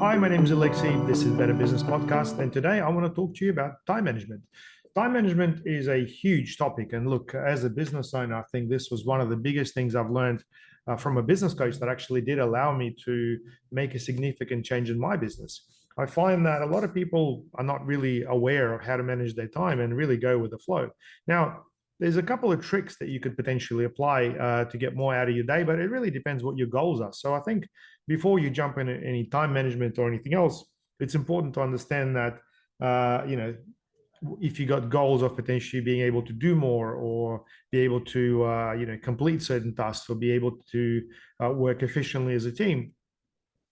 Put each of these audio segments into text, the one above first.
Hi, my name is Alexei. This is Better Business Podcast, and today I want to talk to you about time management. Time management is a huge topic, and look, as a business owner, I think this was one of the biggest things I've learned from a business coach that actually did allow me to make a significant change in my business. I find that a lot of people are not really aware of how to manage their time and really go with the flow. Now, there's a couple of tricks that you could potentially apply to get more out of your day, but it really depends what your goals are. So I think before you jump into any time management or anything else, it's important to understand that, if you got goals of potentially being able to do more or be able to, complete certain tasks or be able to work efficiently as a team,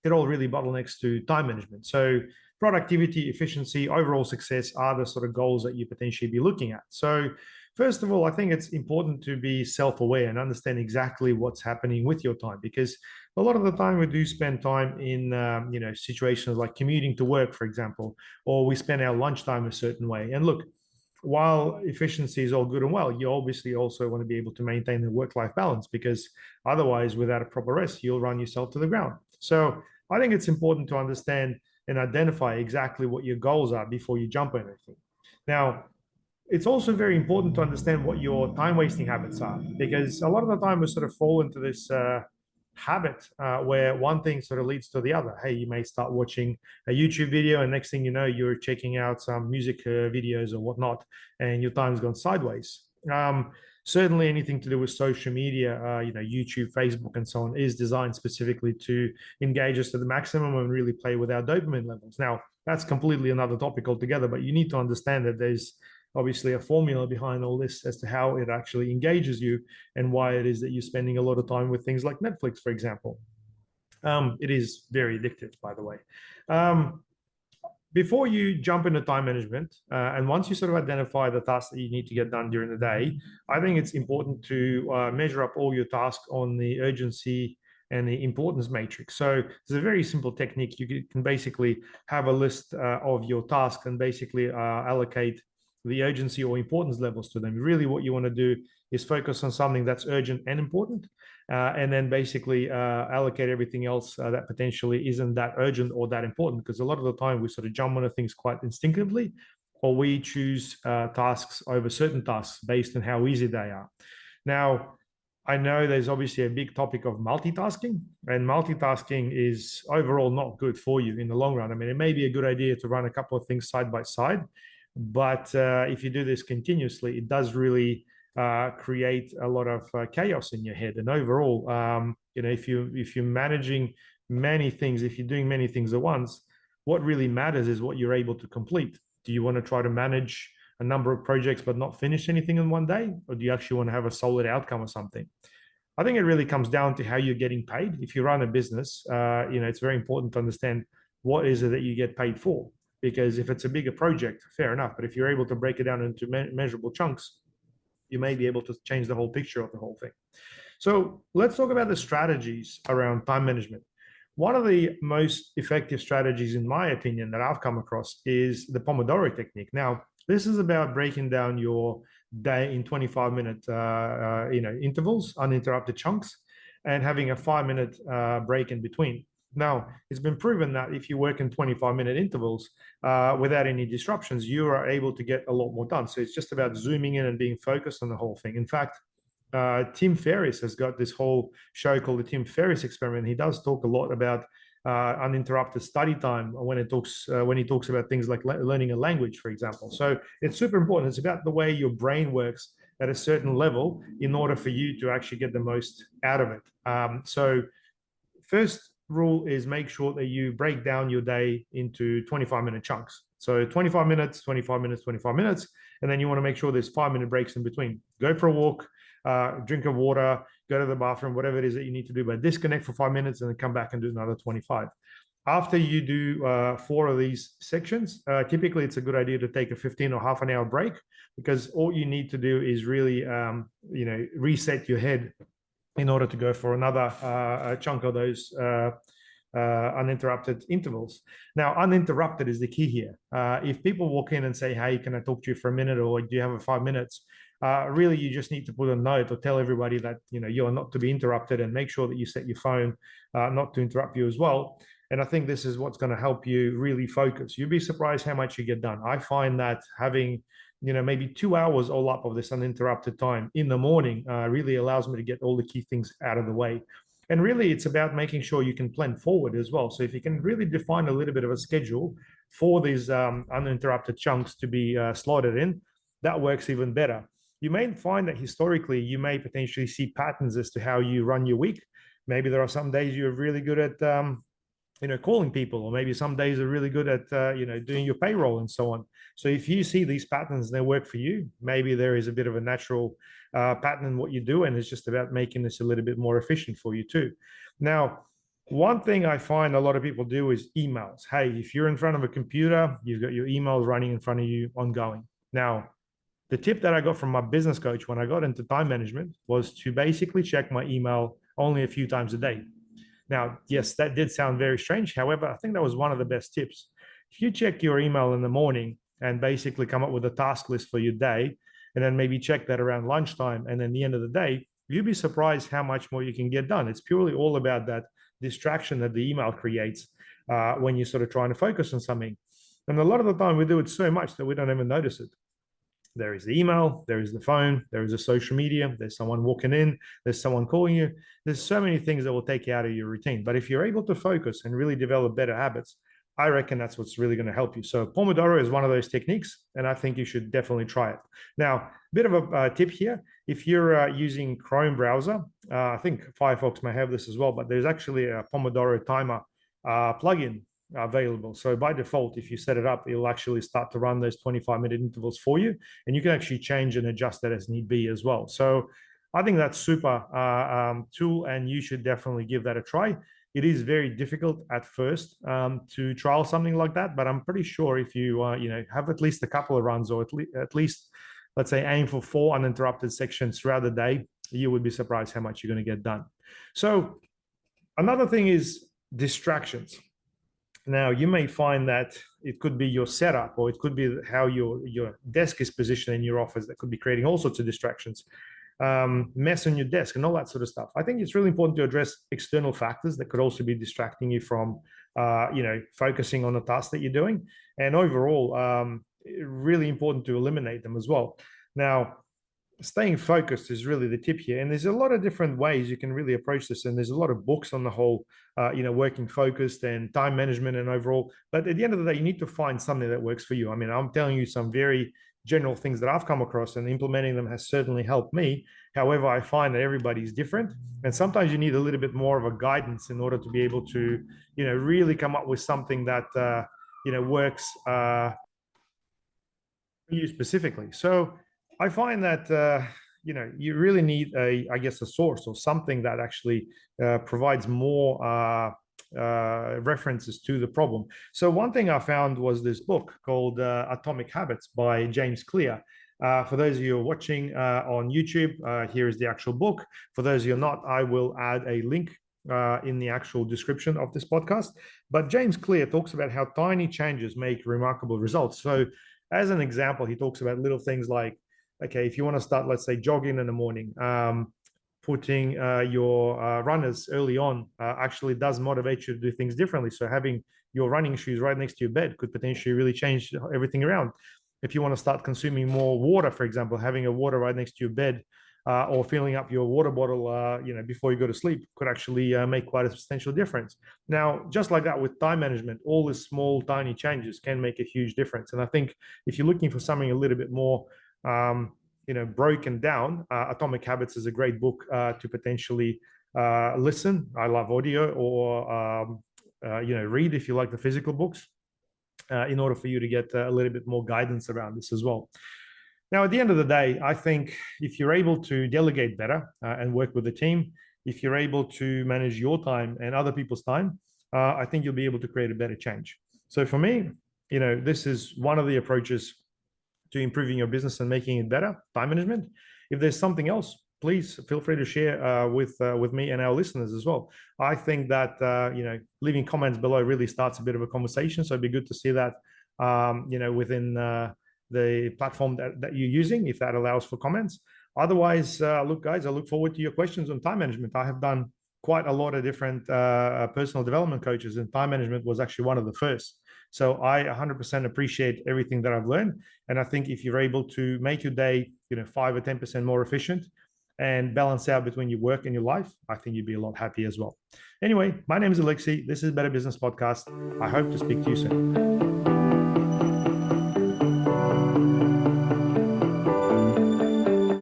it all really bottlenecks to time management. So productivity, efficiency, overall success are the sort of goals that you potentially be looking at. So first of all, I think it's important to be self-aware and understand exactly what's happening with your time, because a lot of the time we do spend time in situations like commuting to work, for example, or we spend our lunchtime a certain way. And look, while efficiency is all good and well, you obviously also want to be able to maintain the work-life balance, because otherwise, without a proper rest, you'll run yourself to the ground. So I think it's important to understand and identify exactly what your goals are before you jump on anything. Now, it's also very important to understand what your time wasting habits are, because a lot of the time we sort of fall into this habit where one thing sort of leads to the other. Hey, you may start watching a YouTube video and next thing you know, you're checking out some music videos or whatnot, and your time's gone sideways. Certainly anything to do with social media, YouTube, Facebook, and so on, is designed specifically to engage us to the maximum and really play with our dopamine levels. Now, that's completely another topic altogether, but you need to understand that there's obviously a formula behind all this as to how it actually engages you and why it is that you're spending a lot of time with things like Netflix, for example. It is very addictive, by the way. Before you jump into time management, and once you sort of identify the tasks that you need to get done during the day, I think it's important to measure up all your tasks on the urgency and the importance matrix. So it's a very simple technique. You can basically have a list of your tasks and basically allocate the urgency or importance levels to them. Really what you want to do is focus on something that's urgent and important, and then basically allocate everything else that potentially isn't that urgent or that important, because a lot of the time we sort of jump onto things quite instinctively, or we choose tasks over certain tasks based on how easy they are. Now, I know there's obviously a big topic of multitasking, and multitasking is overall not good for you in the long run. I mean, it may be a good idea to run a couple of things side by side, but if you do this continuously, it does really create a lot of chaos in your head. And overall, if you're managing many things, if you're doing many things at once, what really matters is what you're able to complete. Do you want to try to manage a number of projects but not finish anything in one day, or do you actually want to have a solid outcome or something? I think it really comes down to how you're getting paid. If you run a business, it's very important to understand what is it that you get paid for. Because if it's a bigger project, fair enough. But if you're able to break it down into measurable chunks, you may be able to change the whole picture of the whole thing. So let's talk about the strategies around time management. One of the most effective strategies, in my opinion, that I've come across is the Pomodoro Technique. Now, this is about breaking down your day in 25-minute intervals, uninterrupted chunks, and having a 5-minute break in between. Now, it's been proven that if you work in 25-minute intervals without any disruptions, you are able to get a lot more done. So it's just about zooming in and being focused on the whole thing. In fact, Tim Ferriss has got this whole show called the Tim Ferriss Experiment. He does talk a lot about uninterrupted study time when he talks about things like learning a language, for example. So it's super important. It's about the way your brain works at a certain level in order for you to actually get the most out of it. So first rule is make sure that you break down your day into 25-minute chunks. So 25 minutes, 25 minutes, 25 minutes, and then you want to make sure there's 5-minute breaks in between. Go for a walk, drink of water, go to the bathroom, whatever it is that you need to do, but disconnect for 5 minutes and then come back and do another 25. After you do 4 of these sections, typically it's a good idea to take a 15 or half an hour break, because all you need to do is really, reset your head in order to go for another chunk of those uninterrupted intervals. Now, uninterrupted is the key here. If people walk in and say, hey, can I talk to you for a minute, or do you have 5 minutes? Really, you just need to put a note or tell everybody that you're not to be interrupted, and make sure that you set your phone not to interrupt you as well. And I think this is what's going to help you really focus. You'd be surprised how much you get done. I find that having, maybe 2 hours all up of this uninterrupted time in the morning really allows me to get all the key things out of the way. And really, it's about making sure you can plan forward as well. So if you can really define a little bit of a schedule for these uninterrupted chunks to be slotted in, that works even better. You may find that historically, you may potentially see patterns as to how you run your week. Maybe there are some days you're really good at calling people, or maybe some days are really good at doing your payroll and so on. So if you see these patterns and they work for you, maybe there is a bit of a natural pattern in what you do, and it's just about making this a little bit more efficient for you too. Now, one thing I find a lot of people do is emails. Hey, if you're in front of a computer, you've got your emails running in front of you ongoing. Now, the tip that I got from my business coach when I got into time management was to basically check my email only a few times a day. Now, yes, that did sound very strange. However, I think that was one of the best tips. If you check your email in the morning and basically come up with a task list for your day, and then maybe check that around lunchtime, and then the end of the day, you'd be surprised how much more you can get done. It's purely all about that distraction that the email creates when you're sort of trying to focus on something. And a lot of the time we do it so much that we don't even notice it. There is the email, there is the phone, there is a social media, there's someone walking in, there's someone calling you. There's so many things that will take you out of your routine. But if you're able to focus and really develop better habits, I reckon that's what's really going to help you. So Pomodoro is one of those techniques, and I think you should definitely try it. Now, a bit of a tip here. If you're using Chrome browser, I think Firefox may have this as well, but there's actually a Pomodoro timer plugin available. So by default, if you set it up, it'll actually start to run those 25-minute intervals for you, and you can actually change and adjust that as need be as well. So I think that's super tool, and you should definitely give that a try. It is very difficult at first to trial something like that, but I'm pretty sure if you have at least a couple of runs, or at least let's say aim for 4 uninterrupted sections throughout the day, you would be surprised how much you're going to get done. So another thing is distractions. Now, you may find that it could be your setup, or it could be how your desk is positioned in your office that could be creating all sorts of distractions, mess on your desk and all that sort of stuff. I think it's really important to address external factors that could also be distracting you from, focusing on the task that you're doing. And overall, really important to eliminate them as well. Now, staying focused is really the tip here, and there's a lot of different ways you can really approach this, and there's a lot of books on the whole working focused and time management and overall. But at the end of the day, you need to find something that works for you. I mean, I'm telling you some very general things that I've come across, and implementing them has certainly helped me. However, I find that everybody's different, and sometimes you need a little bit more of a guidance in order to be able to really come up with something that works for you specifically. So I find that you really need a source or something that actually provides more references to the problem. So one thing I found was this book called Atomic Habits by James Clear. For those of you who are watching on YouTube, here is the actual book. For those of you who are not, I will add a link in the actual description of this podcast. But James Clear talks about how tiny changes make remarkable results. So as an example, he talks about little things like, okay, if you want to start, let's say, jogging in the morning, putting your runners early on actually does motivate you to do things differently. So having your running shoes right next to your bed could potentially really change everything around. If you want to start consuming more water, for example, having a water right next to your bed or filling up your water bottle, before you go to sleep could actually make quite a substantial difference. Now, just like that with time management, all the small, tiny changes can make a huge difference. And I think if you're looking for something a little bit more broken down, Atomic Habits is a great book to potentially listen. I love audio, or read if you like the physical books, in order for you to get a little bit more guidance around this as well. Now, at the end of the day, I think if you're able to delegate better and work with a team, if you're able to manage your time and other people's time, I think you'll be able to create a better change. So for me, this is one of the approaches to improving your business and making it better, time management. If there's something else, please feel free to share with me and our listeners as well. I think that leaving comments below really starts a bit of a conversation. So it'd be good to see that within the platform that you're using, if that allows for comments. Otherwise, look, guys, I look forward to your questions on time management. I have done quite a lot of different personal development coaches, and time management was actually one of the first. So I 100% appreciate everything that I've learned. And I think if you're able to make your day, 5 or 10% more efficient and balance out between your work and your life, I think you'd be a lot happier as well. Anyway, my name is Alexei. This is Better Business Podcast. I hope to speak to you soon.